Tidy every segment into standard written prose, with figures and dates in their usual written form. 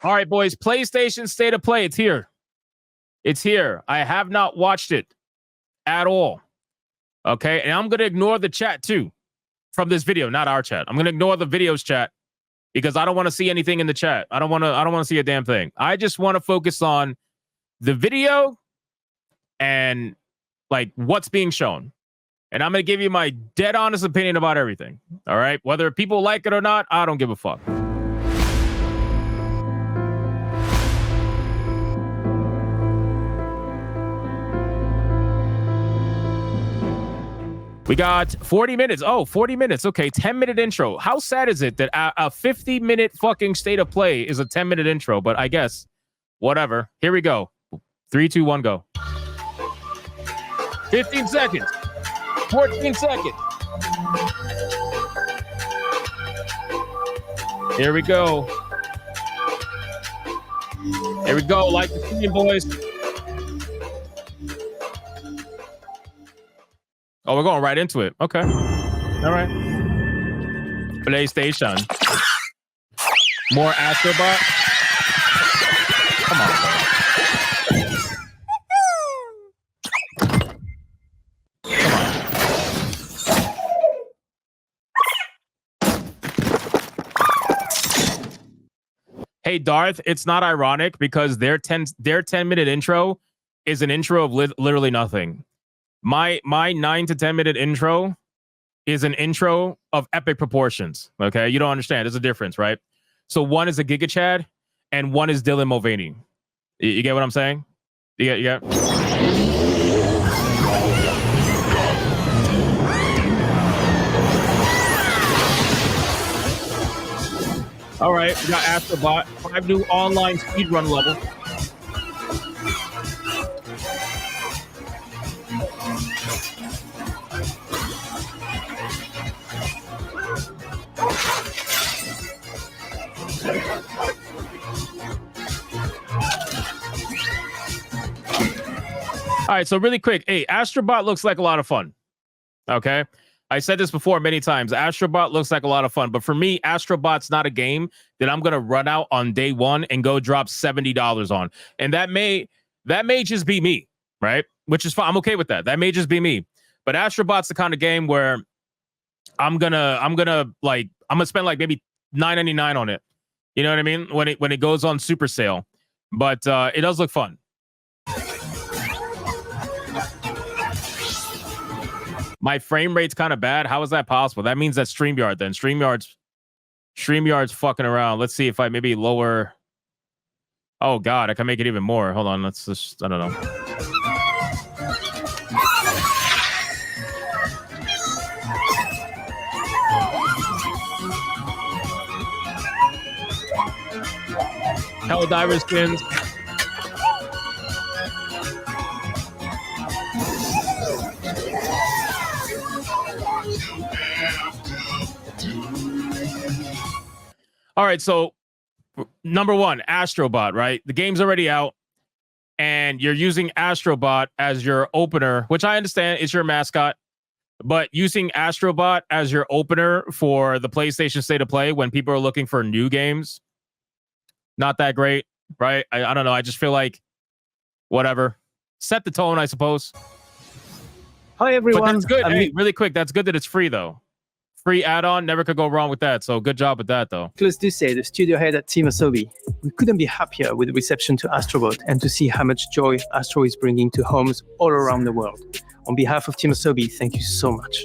All right, boys. PlayStation State of Play. It's here. It's here. I have not watched it at all. Okay, and I'm gonna ignore the chat too from this video, not our chat. I'm gonna ignore the videos chat because I don't want to see anything in the chat. I don't want to see a damn thing. I just want to focus on the video and like what's being shown. And I'm gonna give you my dead honest opinion about everything. All right, whether people like it or not, I don't give a fuck. We got 40 minutes. Oh, 40 minutes. Okay, 10-minute intro. How sad is it that a 50-minute fucking state of play is a 10-minute intro? But I guess, whatever. Here we go. 3, 2, 1, go. 15 seconds. 14 seconds. Here we go. Here we go. Like the stream, boys. Oh, we're going right into it. Okay. All right. PlayStation. More Astrobot. Come on, bro. Hey, Darth, it's not ironic because their 10-minute intro is an intro of literally nothing. My 9 to 10-minute intro is an intro of epic proportions. Okay, you don't understand. There's a difference, right? So one is a Giga Chad, and one is Dylan Mulvaney. You get what I'm saying? You get. All right, we got Astrobot, 5 new online speedrun levels. All right, so really quick, hey, Astrobot looks like a lot of fun. Okay, I said this before many times. Astrobot looks like a lot of fun, but for me, Astrobot's not a game that I'm gonna run out on day one and go drop $70 on. And that may just be me, right? Which is fine. I'm okay with that. That may just be me. But Astrobot's the kind of game where I'm gonna spend like maybe $9.99 on it. You know what I mean? When it goes on super sale. But it does look fun. My frame rate's kind of bad. How is that possible? That means that StreamYard then. StreamYard's fucking around. Let's see if I maybe lower. Oh God, I can make it even more. Hold on. Let's just, I don't know. Helldiver skins. All right, so number one, Astrobot, right? The game's already out, and you're using Astrobot as your opener, which I understand is your mascot, but using Astrobot as your opener for the PlayStation State of Play when people are looking for new games, not that great, right? I don't know. I just feel like, whatever. Set the tone, I suppose. Hi, everyone. But that's good. Hey, really quick, that's good that it's free, though. Free add-on, never could go wrong with that. So good job with that, though. Close to say, the studio head at Team Asobi. We couldn't be happier with the reception to Astrobot and to see how much joy Astro is bringing to homes all around the world. On behalf of Team Asobi, thank you so much.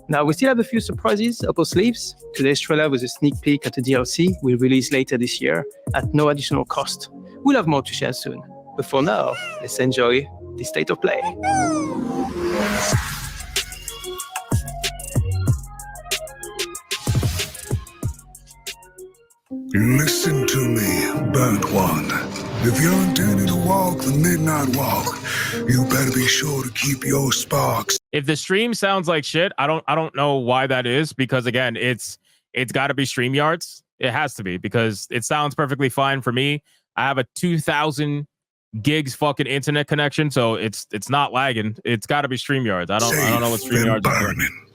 Now, we still have a few surprises up our sleeves. Today's trailer was a sneak peek at the DLC we'll release later this year at no additional cost. We'll have more to share soon. But for now, let's enjoy the State of Play. Listen to me, burnt one. If you're intending to walk the midnight walk, you better be sure to keep your sparks. If the stream sounds like shit, I don't know why that is, because again, it's got to be StreamYards. It has to be, because it sounds perfectly fine for me. I have a 2,000 gigs fucking internet connection, so it's not lagging. It's got to be StreamYards. I don't know what StreamYards is doing.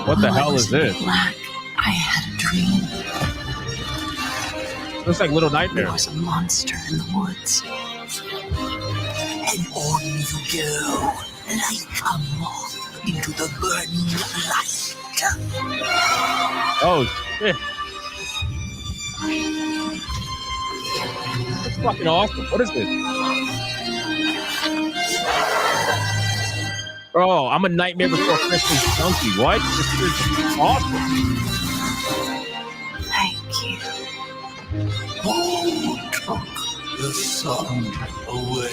What the hell is this? Black I had a dream. Looks like Little There Nightmare. was a monster in the woods. And on you go, like a moth into the burning light. Oh, shit. That's fucking awesome. What is this? Bro, I'm a Nightmare Before Christmas junkie. What? This is awesome. Thank you. Who took the sun away?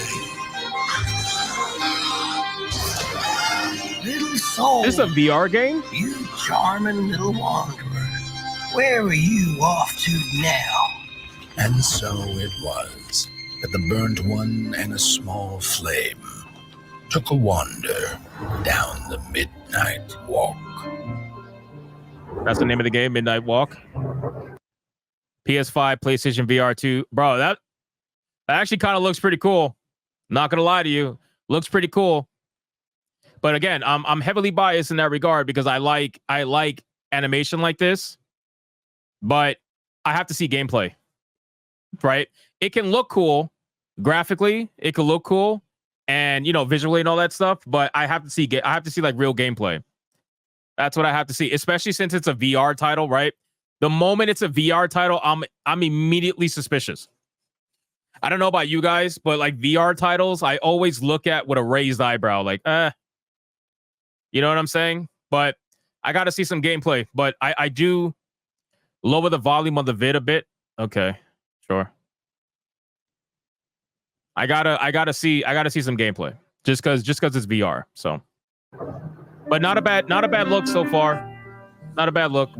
Little soul, This is a VR game? you charming little wanderer. Where are you off to now? And so it was that the burnt one and a small flame took a wander down the midnight walk. That's the name of the game, Midnight Walk. PS5, PlayStation VR 2. Bro, that actually kind of looks pretty cool. Not gonna lie to you. Looks pretty cool. But again, I'm heavily biased in that regard because I like animation like this, but I have to see gameplay. Right? It can look cool graphically, it can look cool, and visually and all that stuff, but I have to see like real gameplay. That's what I have to see, especially since it's a VR title, right? The moment it's a VR title, I'm immediately suspicious. I don't know about you guys, but like VR titles, I always look at with a raised eyebrow, like, you know what I'm saying? But I got to see some gameplay. But I do lower the volume on the vid a bit. Okay, sure. I gotta see some gameplay just because it's VR. So, but not a bad look so far. Not a bad look.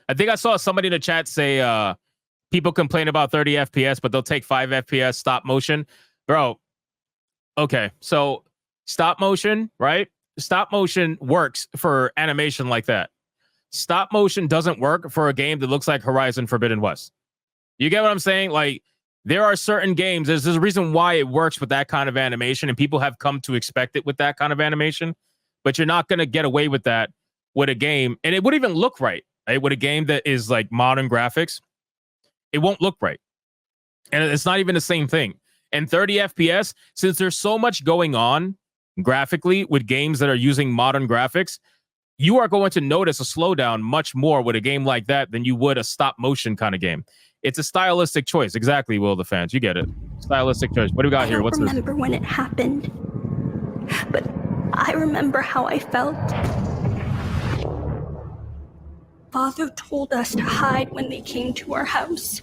I think I saw somebody in the chat say people complain about 30 FPS, but they'll take 5 FPS stop motion. Bro, okay, so stop motion, right? Stop motion works for animation like that. Stop motion doesn't work for a game that looks like Horizon Forbidden West. You get what I'm saying? Like, there are certain games, there's a reason why it works with that kind of animation, and people have come to expect it with that kind of animation, but you're not going to get away with that with a game, and it wouldn't even look right, right? With a game that is like modern graphics, it won't look right. And it's not even the same thing. And 30 FPS, since there's so much going on graphically with games that are using modern graphics, you are going to notice a slowdown much more with a game like that than you would a stop motion kind of game. It's a stylistic choice. Exactly, Will the fans. You get it. Stylistic choice. What do we got here? What's this? I don't remember when it happened, but I remember how I felt. Father told us to hide when they came to our house.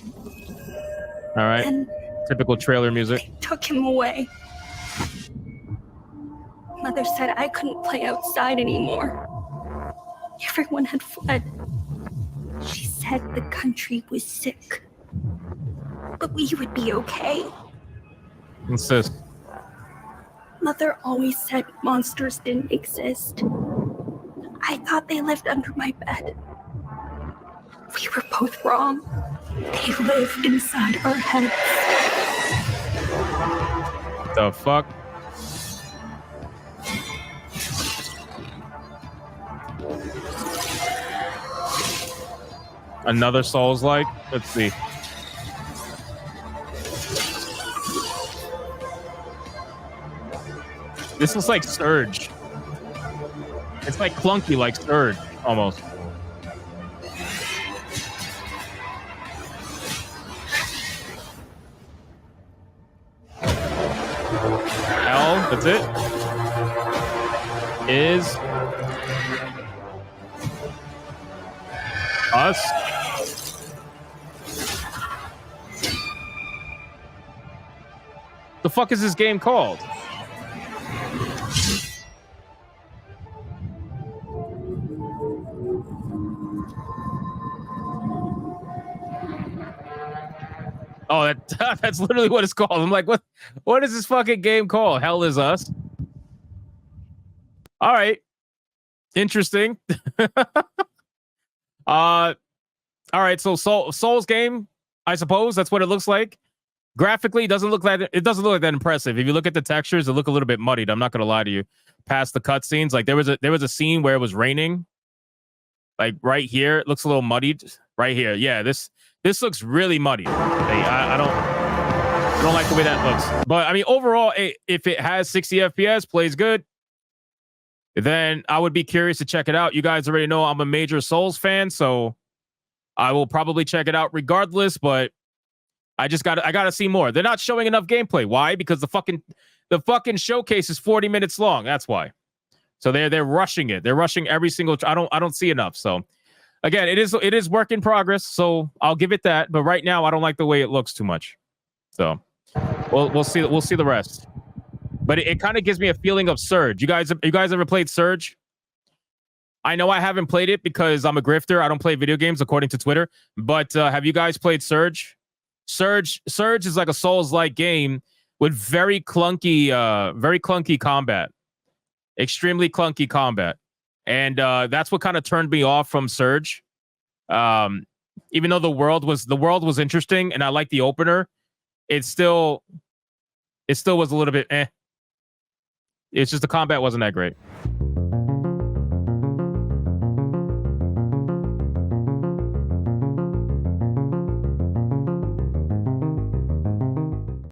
All right. And typical trailer music. they took him away. Mother said I couldn't play outside anymore. Everyone had fled. She said the country was sick, but we would be okay. What's this? Mother always said monsters didn't exist. I thought they lived under my bed. We were both wrong. They lived inside our heads. The fuck? Another Souls-like? Let's see. This looks like Surge. It's like clunky like Surge, almost. Hell, that's it. Is us. The fuck is this game called? Oh, that's literally what it's called. I'm like, what is this fucking game called? Hell is Us. All right. Interesting. All right, so Souls game, I suppose that's what it looks like. Graphically, it doesn't look like that impressive. If you look at the textures, it look a little bit muddied. I'm not gonna lie to you. Past the cutscenes, like there was a scene where it was raining. Like right here, it looks a little muddied. Right here, yeah. This looks really muddy. Hey, I don't like the way that looks. But I mean, overall, if it has 60 FPS, plays good, then I would be curious to check it out. You guys already know I'm a major Souls fan, so I will probably check it out regardless. But I gotta see more. They're not showing enough gameplay. Why? Because the fucking showcase is 40 minutes long. That's why. So they're rushing it. They're rushing every single. I don't see enough. So again, it is work in progress. So I'll give it that. But right now, I don't like the way it looks too much. So we'll see the rest. But it kind of gives me a feeling of Surge. You guys ever played Surge? I know I haven't played it because I'm a grifter. I don't play video games according to Twitter. But have you guys played Surge? Surge is like a Souls-like game with very clunky combat. Extremely clunky combat. And that's what kind of turned me off from Surge. Even though the world was interesting and I liked the opener, it still was a little bit eh. It's just the combat wasn't that great.